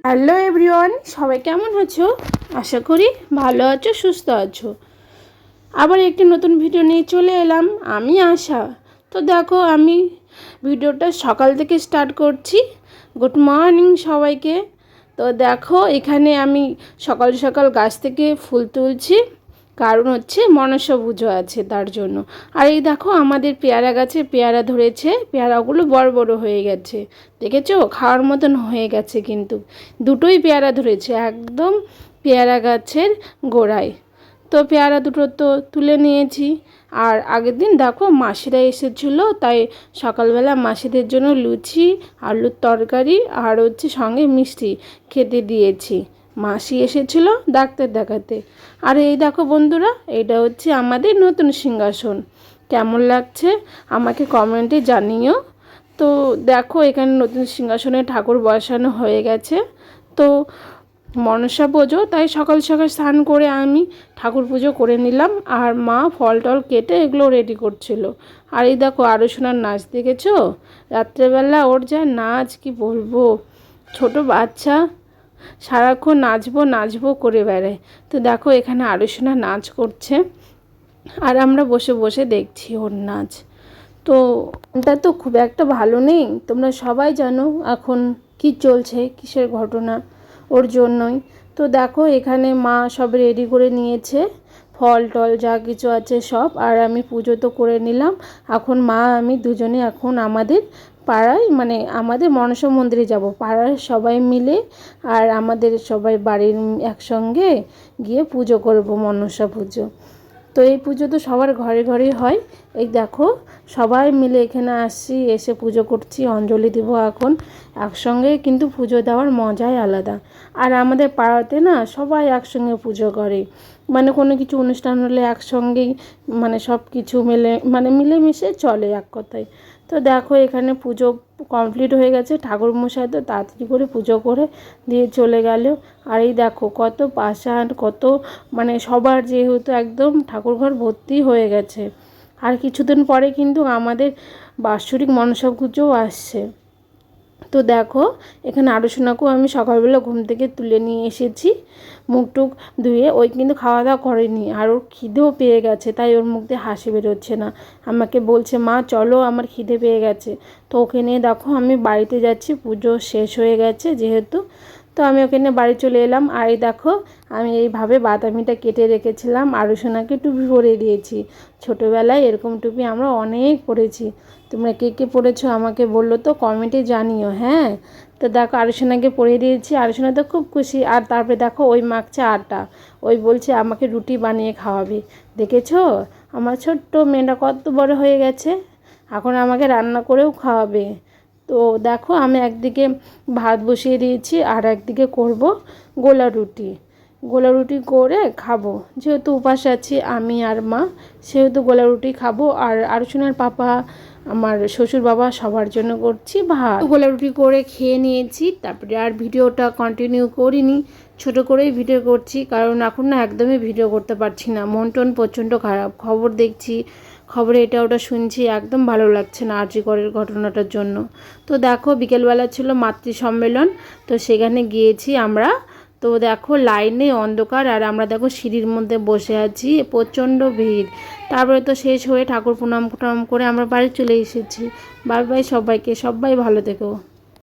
Hello everyone, সবাই কেমন আছো? আশা করি ভালো আছো, সুস্থ আছো। আবার একটি নতুন ভিডিও নিয়ে চলে এলাম। আমি আশা। তো দেখো, আমি ভিডিওটা সকাল থেকে স্টার্ট করছি। গুড মর্নিং সবাইকে। তো দেখো, এখানে আমি সকাল সকাল গাছ থেকে ফুল তুলছি, কারণ হচ্ছে মনসা পুজো আছে তার জন্য। আর এই দেখো, আমাদের পেয়ারা গাছে পেয়ারা ধরেছে, পেয়ারাগুলো বড় বড় হয়ে গেছে, দেখেছো? খাওয়ার মতন হয়ে গেছে, কিন্তু দুটোই পেয়ারা ধরেছে একদম পেয়ারা গাছের গোড়ায়। তো পেয়ারা দুটো তো তুলে নিয়েছি। আর আগের দিন দেখো মাসিরা এসেছিলো, তাই সকালবেলা মাসিদের জন্য লুচি, আলুর তরকারি আর হচ্ছে সঙ্গে মিষ্টি খেতে দিয়েছি। মাসি এসেছিলো ডাক্তার দেখাতে। আর এই দেখো বন্ধুরা, এটা হচ্ছে আমাদের নতুন সিংহাসন। কেমন লাগছে আমাকে কমেন্টে জানিও। তো দেখো, এখানে নতুন সিংহাসনে ঠাকুর বসানো হয়ে গেছে। তো মনসা পুজো, তাই সকাল সকাল স্নান করে আমি ঠাকুর পুজো করে নিলাম। আর মা ফল টল কেটে এগুলো রেডি করছিল। আর এই দেখো আরুষোনার নাচ দেখেছো? রাত্রেবেলা ওর যা নাচ, কি বলবো, ছোট বাচ্চা সারাক্ষণ নাচবো নাচবো করে বেড়ায়। তো দেখো, এখানে আরুষোনা নাচ করছে আর আমরা বসে বসে দেখছি ওর নাচ। তো এটা তো খুব একটা ভালো নেই, তোমরা সবাই জানো এখন কি চলছে, কিসের ঘটনা, ওর জন্যই। তো দেখো, এখানে মা সব রেডি করে নিয়েছে, ফল টল যা কিছু আছে সব। আর আমি পুজো তো করে নিলাম। এখন মা আমি দুজনে এখন আমাদের পাড়ায়, মানে আমাদের মনসা মন্দিরে যাব, পাড়ার সবাই মিলে। আর আমাদের সবাই বাড়ির একসঙ্গে গিয়ে পুজো করব, মনসা পুজো। তো এই পুজো তো সবার ঘরে ঘরেই হয়। এই দেখো, সবাই মিলে এখানে আসছি, এসে পুজো করছি, অঞ্জলি দেবো এখন একসঙ্গে। কিন্তু পুজো দেওয়ার মজাই আলাদা। আর আমাদের পাড়াতে না সবাই একসঙ্গে পুজো করে, মানে কোনো কিছু অনুষ্ঠান হলে একসঙ্গেই, মানে সব কিছু মিলেমিশে চলে এক কথায়। তো দেখো, এখানে পুজো কমপ্লিট হয়ে গেছে। ঠাকুরমশাই তো তাড়াতাড়ি করে পুজো করে দিয়ে চলে গেল। আর এই দেখো কত পাষাণ, কত সবার যেহেতু একদম ঠাকুরঘর ভর্তি হয়ে গেছে। আর কিছুদিন পরে কিন্তু আমাদের বাৎসরিক মনসা পুজোও আসছে। তো দেখো, এখানে আরুষোনাকেও আমি সকালবেলা ঘুম থেকে তুলে নিয়ে এসেছি, মুখ টুক ধুয়ে। ওই কিন্তু খাওয়া দাওয়া করেনি, আর ওর খিদেও পেয়ে গেছে, তাই ওর মুখ দিয়ে হাসি বেরোচ্ছে না। আমাকে বলছে, মা চলো, আমার খিদে পেয়ে গেছে। তো ওকে নিয়ে দেখো আমি বাড়িতে যাচ্ছি, পুজো শেষ হয়ে গেছে যেহেতু। তো আমি ওকে নিয়ে বাড়ি চলে এলাম। আর এই দেখো, আমি এইভাবে বাদামিটা কেটে রেখেছিলাম, আরুষোনাকে টুপি পরিয়ে দিয়েছি। ছোটোবেলায় এরকম টুপি আমরা অনেক পরেছি। তোমরা কে কে পড়েছো আমাকে বললো তো, কমেন্টে জানিও। হ্যাঁ, তো দেখো আরুষোনাকে পরিয়ে দিয়েছি, আরুষোনা তো খুব খুশি। আর তারপরে দেখো ওই মাখছে আটা, ওই বলছে আমাকে রুটি বানিয়ে খাওয়াবে। দেখেছো আমার ছোট্ট মেয়েটা কত বড় হয়ে গেছে, এখন আমাকে রান্না করেও খাওয়াবে। তো দেখো, আমি একদিকে ভাত বসিয়ে দিয়েছি আর একদিকে করব গোলা রুটি। গোলা রুটি করে খাবো, যেহেতু উপাস আছি আমি আর মা, সেহেতু গোলা রুটি খাবো। আর আরুষোনার পাপা, আমার শ্বশুর বাবা, সবার জন্য করছি ভাত। গোলা রুটি করে খেয়ে নিয়েছি, তারপরে আর ভিডিওটা কন্টিনিউ করিনি, ছোট করেই ভিডিও করছি, কারণ এখন না একদমই ভিডিও করতে পারছি না, মন টন প্রচণ্ড খারাপ। খবর দেখছি, খবরে এটা ওটা শুনছি, একদম ভালো লাগছে না আরজি করের ঘটনাটার জন্য। তো দেখো, বিকেলবেলা ছিল মাতৃ সম্মেলন, তো সেখানে গিয়েছি আমরা। তো দেখো লাইনে অন্ধকার, আর আমরা দেখো সিঁড়ির মধ্যে বসে আছি, প্রচণ্ড ভিড়। তারপরে তো শেষ হয়ে ঠাকুর প্রণাম করে আমরা বাড়ি চলে এসেছি। বাই বাই সবাইকে, সবাই ভালো থেকো।